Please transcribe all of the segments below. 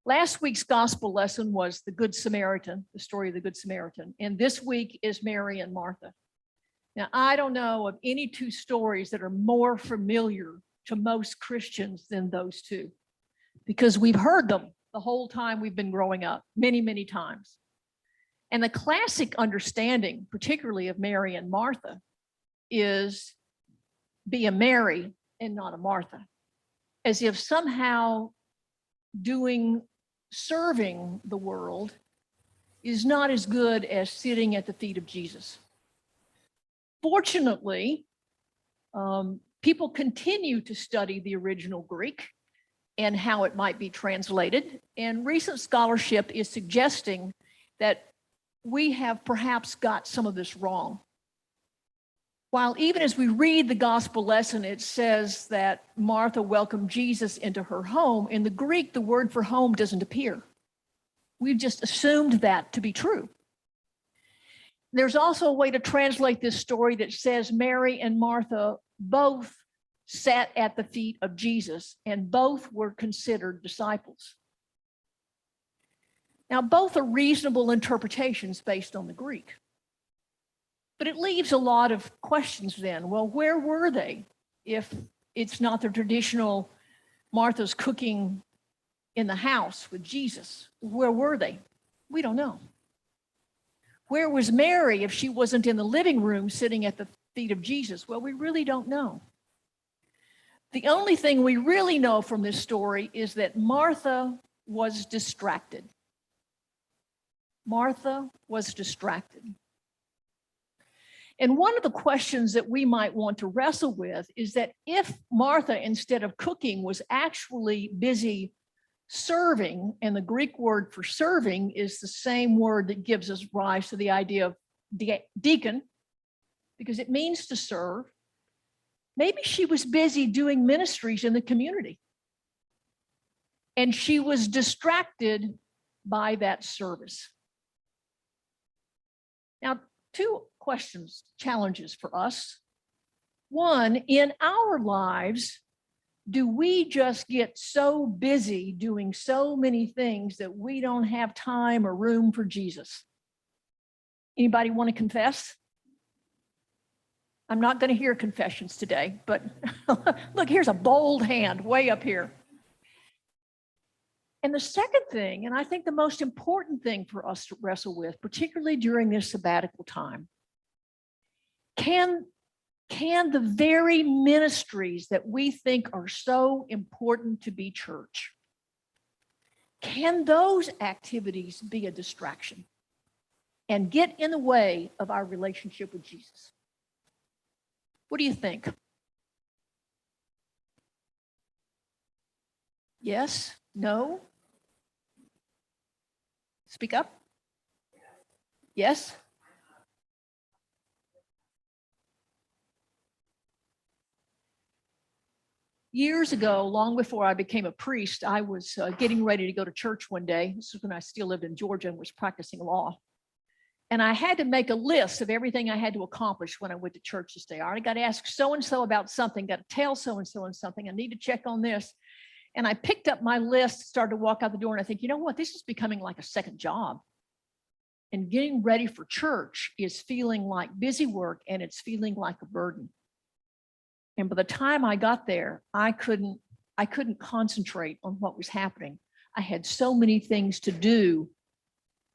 Last week's gospel lesson was the Good Samaritan, the story of the Good Samaritan. And this week is Mary and Martha. Now, I don't know of any two stories that are more familiar to most Christians than those two, because we've heard them the whole time we've been growing up, many, many times. And the classic understanding, particularly of Mary and Martha, is be a Mary and not a Martha, as if somehow serving the world is not as good as sitting at the feet of Jesus. Fortunately, people continue to study the original Greek and how it might be translated. And recent scholarship is suggesting that we have perhaps got some of this wrong. While even as we read the gospel lesson, it says that Martha welcomed Jesus into her home, in the Greek, the word for home doesn't appear. We've just assumed that to be true. There's also a way to translate this story that says Mary and Martha both sat at the feet of Jesus and both were considered disciples. Now, both are reasonable interpretations based on the Greek. But it leaves a lot of questions then. Well, where were they if it's not the traditional Martha's cooking in the house with Jesus? Where were they? We don't know. Where was Mary if she wasn't in the living room sitting at the feet of Jesus? Well, we really don't know. The only thing we really know from this story is that Martha was distracted. Martha was distracted. And one of the questions that we might want to wrestle with is that if Martha, instead of cooking, was actually busy serving, and the Greek word for serving is the same word that gives us rise to the idea of deacon, because it means to serve, maybe she was busy doing ministries in the community. And she was distracted by that service. Now, two questions, challenges for us. One, in our lives, do we just get so busy doing so many things that we don't have time or room for Jesus? Anybody want to confess? I'm not going to hear confessions today, but look, here's a bold hand way up here. And the second thing, and I think the most important thing for us to wrestle with, particularly during this sabbatical time, can the very ministries that we think are so important to be church, can those activities be a distraction and get in the way of our relationship with Jesus? What do you think? Yes? No? Speak up. Yes? Years ago, long before I became a priest, I was getting ready to go to church one day. This is when I still lived in Georgia and was practicing law. And I had to make a list of everything I had to accomplish when I went to church this day. I already got to ask so-and-so about something, got to tell so-and-so and something. I need to check on this. And I picked up my list, started to walk out the door, and I think, you know what? This is becoming like a second job. And getting ready for church is feeling like busy work, and it's feeling like a burden. And by the time I got there, I couldn't concentrate on what was happening. I had so many things to do,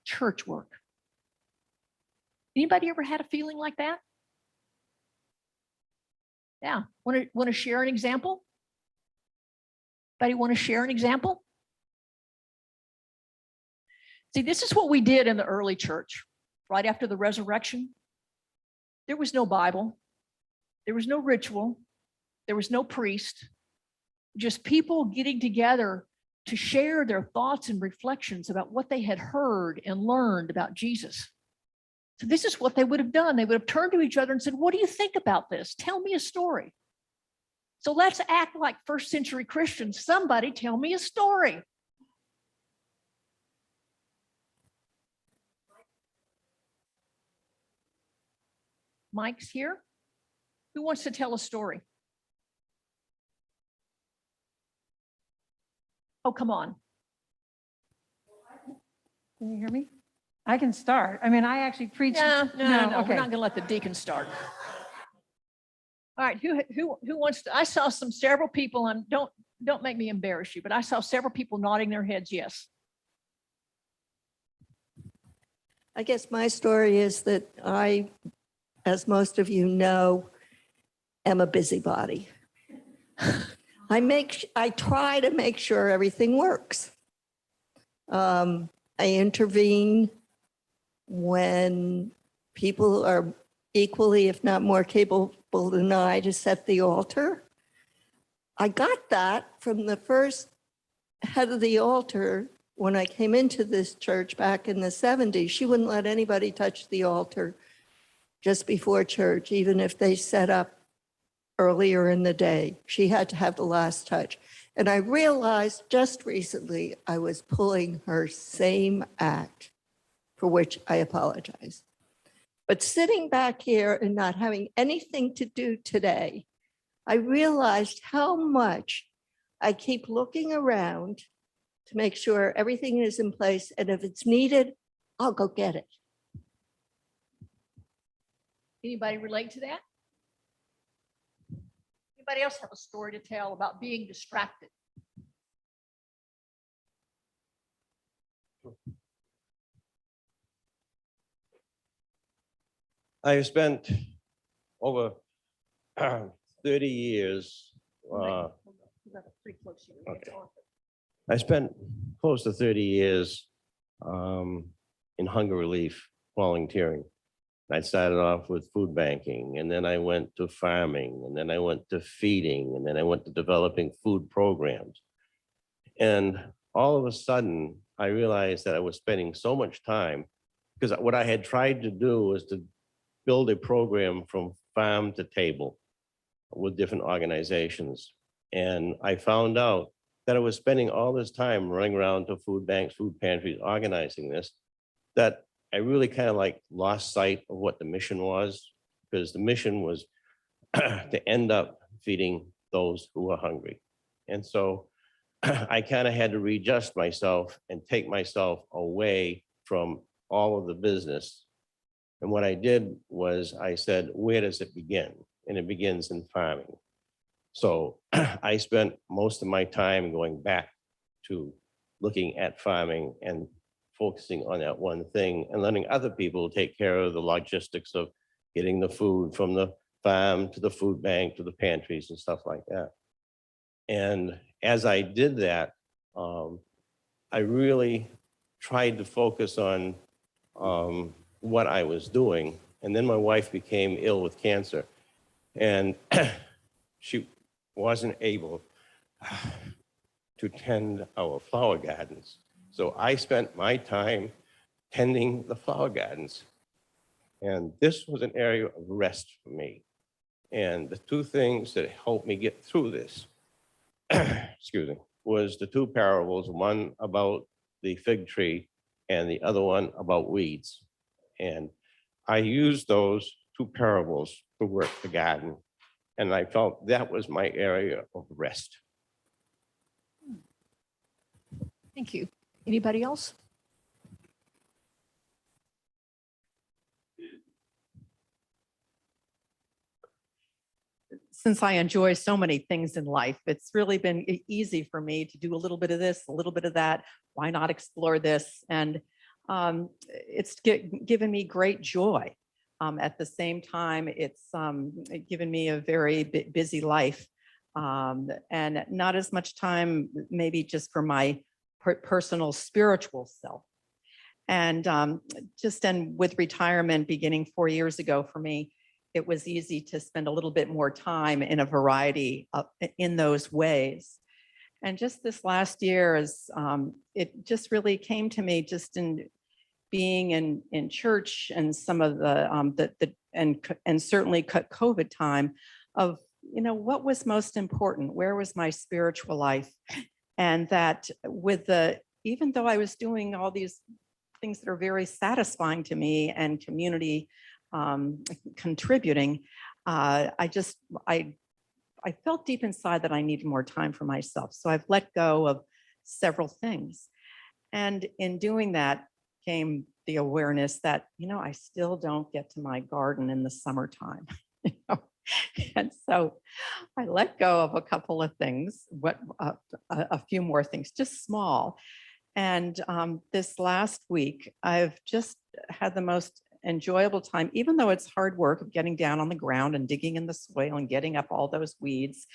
church work. Anybody ever had a feeling like that? Yeah, want to share an example? Anybody want to share an example? See, this is what we did in the early church, right after the resurrection. There was no Bible. There was no ritual. There was no priest. Just people getting together to share their thoughts and reflections about what they had heard and learned about Jesus. So this is what they would have done. They would have turned to each other and said, what do you think about this? Tell me a story. So let's act like first century Christians. Somebody tell me a story. Mike's here. Who wants to tell a story? Oh, come on. Can you hear me? I can start. I mean, I actually preach. No. Okay. We're not going to let the deacon start. All right, who wants to? I saw several people, and don't make me embarrass you, but I saw several people nodding their heads yes. I guess my story is that I, as most of you know, am a busybody. I try to make sure everything works. I intervene when people are equally, if not more capable than I, to set the altar. I got that from the first head of the altar when I came into this church back in the 70s. She wouldn't let anybody touch the altar just before church, even if they set up earlier in the day. She had to have the last touch. And I realized just recently I was pulling her same act, for which I apologize. But sitting back here and not having anything to do today, I realized how much I keep looking around to make sure everything is in place. And if it's needed, I'll go get it. Anybody relate to that? Anybody else have a story to tell about being distracted? I've spent over 30 years. Pretty close here. Okay. I spent close to 30 years in hunger relief volunteering. I started off with food banking, and then I went to farming, and then I went to feeding, and then I went to developing food programs. And all of a sudden, I realized that I was spending so much time, because what I had tried to do was to build a program from farm to table with different organizations. And I found out that I was spending all this time running around to food banks, food pantries, organizing this, that I really kind of like lost sight of what the mission was, because the mission was to end up feeding those who are hungry. And so I kind of had to readjust myself and take myself away from all of the business. And what I did was I said, where does it begin? And it begins in farming. So I spent most of my time going back to looking at farming and focusing on that one thing and letting other people take care of the logistics of getting the food from the farm to the food bank to the pantries and stuff like that. And as I did that, I really tried to focus on what I was doing. And then my wife became ill with cancer, and she wasn't able to tend our flower gardens. So I spent my time tending the flower gardens. And this was an area of rest for me. And the two things that helped me get through this, excuse me, was the two parables, one about the fig tree and the other one about weeds. And I used those two parables to work the garden. And I felt that was my area of rest. Thank you. Anybody else? Since I enjoy so many things in life, it's really been easy for me to do a little bit of this, a little bit of that. Why not explore this? And it's given me great joy. At the same time, it's given me a very busy life, and not as much time maybe just for my personal spiritual self. And with retirement beginning 4 years ago for me, it was easy to spend a little bit more time in a variety of, in those ways. And just this last year, it just really came to me just in being in church and some of and certainly COVID time of, what was most important? Where was my spiritual life? And that even though I was doing all these things that are very satisfying to me and community contributing, I felt deep inside that I needed more time for myself. So I've let go of several things. And in doing that, came the awareness that, I still don't get to my garden in the summertime. And so I let go of a couple of things, a few more things, just small. And this last week, I've just had the most enjoyable time, even though it's hard work of getting down on the ground and digging in the soil and getting up all those weeds.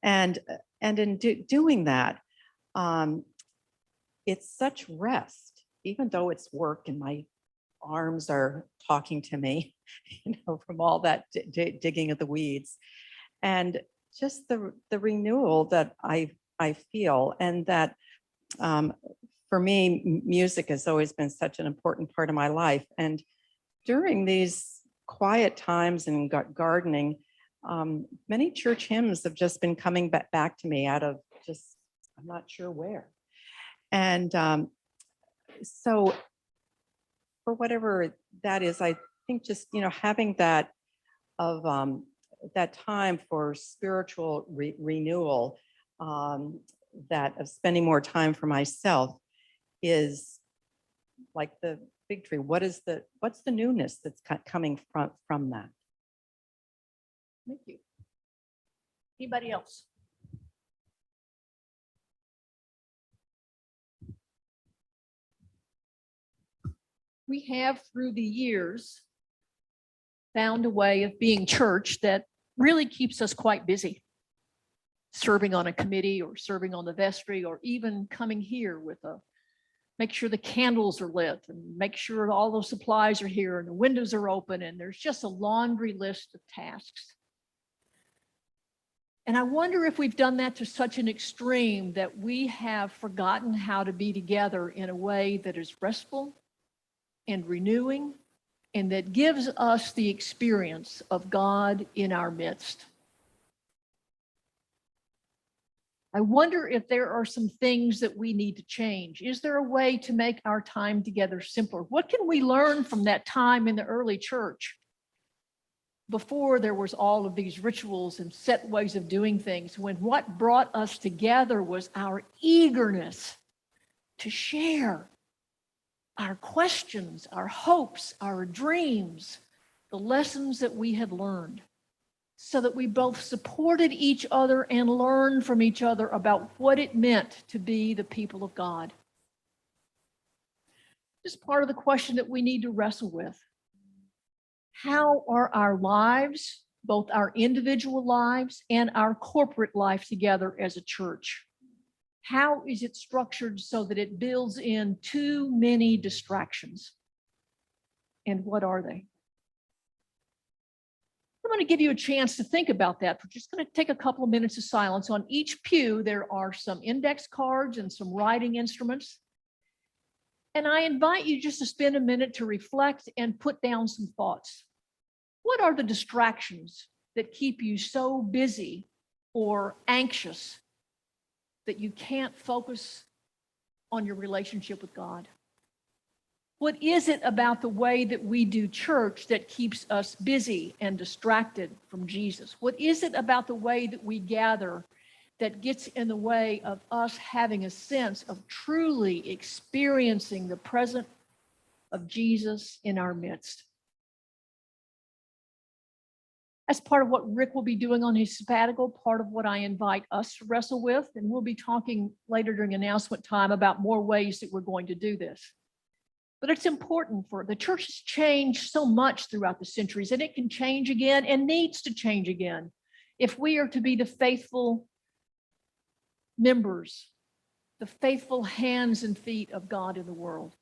And in doing that, it's such rest, even though it's work and my arms are talking to me, from all that digging of the weeds. And just the renewal that I feel, and that for me, music has always been such an important part of my life. And during these quiet times and gardening, many church hymns have just been coming back to me out of just, I'm not sure where. And so for whatever that is, I think just, having that of that time for spiritual renewal, that of spending more time for myself is like the big tree. What's the newness that's coming from that? Thank you. Anybody else? We have through the years found a way of being church that really keeps us quite busy. Serving on a committee or serving on the vestry, or even coming here with make sure the candles are lit and make sure all those supplies are here and the windows are open, and there's just a laundry list of tasks. And I wonder if we've done that to such an extreme that we have forgotten how to be together in a way that is restful and renewing, and that gives us the experience of God in our midst. I wonder if there are some things that we need to change. Is there a way to make our time together simpler? What can we learn from that time in the early church before there was all of these rituals and set ways of doing things, when what brought us together was our eagerness to share our questions, our hopes, our dreams, the lessons that we had learned, so that we both supported each other and learned from each other about what it meant to be the people of God. This is part of the question that we need to wrestle with. How are our lives, both our individual lives and our corporate life together as a church? How is it structured so that it builds in too many distractions? And what are they? I'm going to give you a chance to think about that. We're just going to take a couple of minutes of silence. On each pew, there are some index cards and some writing instruments. And I invite you just to spend a minute to reflect and put down some thoughts. What are the distractions that keep you so busy or anxious that you can't focus on your relationship with God? What is it about the way that we do church that keeps us busy and distracted from Jesus? What is it about the way that we gather that gets in the way of us having a sense of truly experiencing the presence of Jesus in our midst? As part of what Rick will be doing on his sabbatical, part of what I invite us to wrestle with, and we'll be talking later during announcement time about more ways that we're going to do this. But it's important for the church has changed so much throughout the centuries, and it can change again and needs to change again if we are to be the faithful members, the faithful hands and feet of God in the world.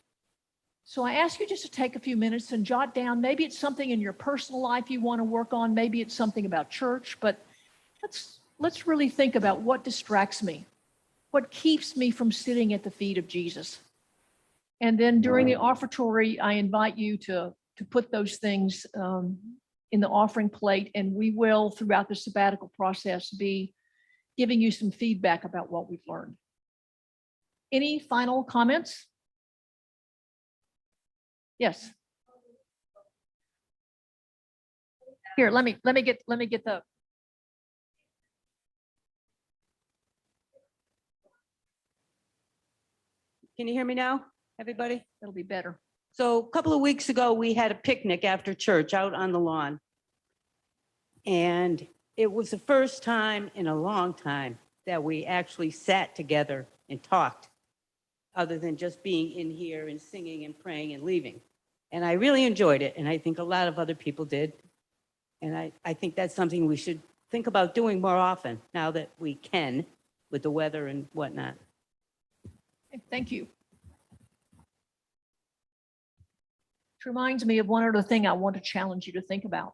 So I ask you just to take a few minutes and jot down, maybe it's something in your personal life you want to work on, maybe it's something about church, but let's really think about what distracts me, what keeps me from sitting at the feet of Jesus. And then during the offertory, I invite you to put those things in the offering plate, and we will, throughout the sabbatical process, be giving you some feedback about what we've learned. Any final comments? Yes. Here, let me get the. Can you hear me now? everybody? That'll be better. So a couple of weeks ago, we had a picnic after church out on the lawn. And it was the first time in a long time that we actually sat together and talked, other than just being in here and singing and praying and leaving. And I really enjoyed it, and I think a lot of other people did. And I think that's something we should think about doing more often now that we can with the weather and whatnot. Okay, thank you. Which reminds me of one other thing I want to challenge you to think about.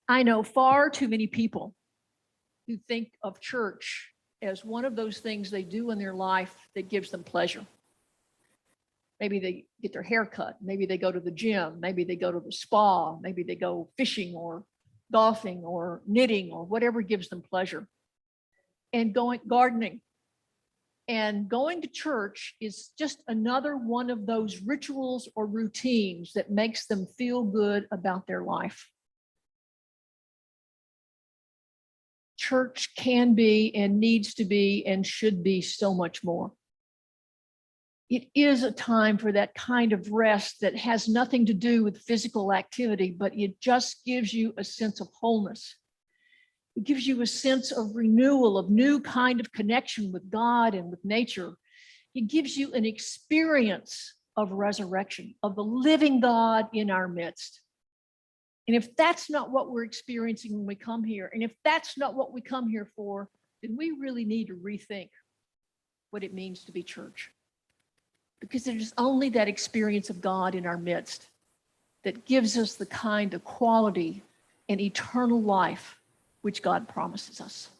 I know far too many people who think of church as one of those things they do in their life that gives them pleasure. Maybe they get their hair cut. Maybe they go to the gym. Maybe they go to the spa. Maybe they go fishing or golfing or knitting or whatever gives them pleasure. And going gardening. And going to church is just another one of those rituals or routines that makes them feel good about their life. Church can be and needs to be and should be so much more. It is a time for that kind of rest that has nothing to do with physical activity, but it just gives you a sense of wholeness. It gives you a sense of renewal, of new kind of connection with God and with nature. It gives you an experience of resurrection, of the living God in our midst. And if that's not what we're experiencing when we come here, and if that's not what we come here for, then we really need to rethink what it means to be church. Because it is only that experience of God in our midst that gives us the kind of quality and eternal life which God promises us.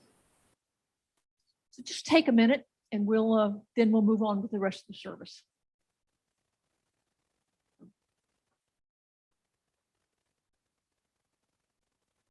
So just take a minute and then we'll move on with the rest of the service.